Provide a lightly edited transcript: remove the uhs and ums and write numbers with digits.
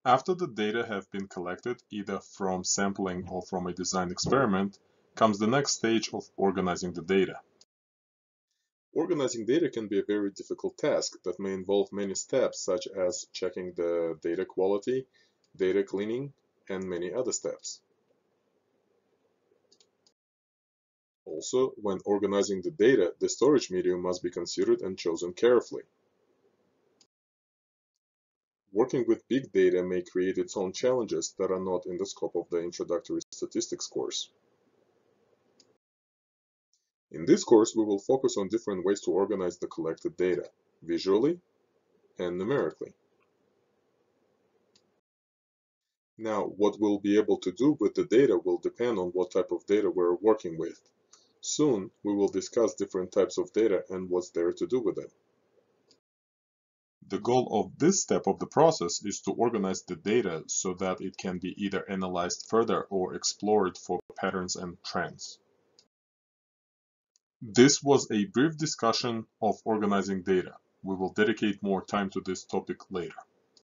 After the data have been collected, either from sampling or from a design experiment, comes the next stage of organizing the data. Organizing data can be a very difficult task that may involve many steps, such as checking the data quality, data cleaning, and many other steps. Also, when organizing the data, the storage medium must be considered and chosen carefully. Working with big data may create its own challenges that are not in the scope of the introductory statistics course. In this course, we will focus on different ways to organize the collected data, visually and numerically. Now, what we'll be able to do with the data will depend on what type of data we're working with. Soon, we will discuss different types of data and what's there to do with it. The goal of this step of the process is to organize the data so that it can be either analyzed further or explored for patterns and trends. This was a brief discussion of organizing data. We will dedicate more time to this topic later.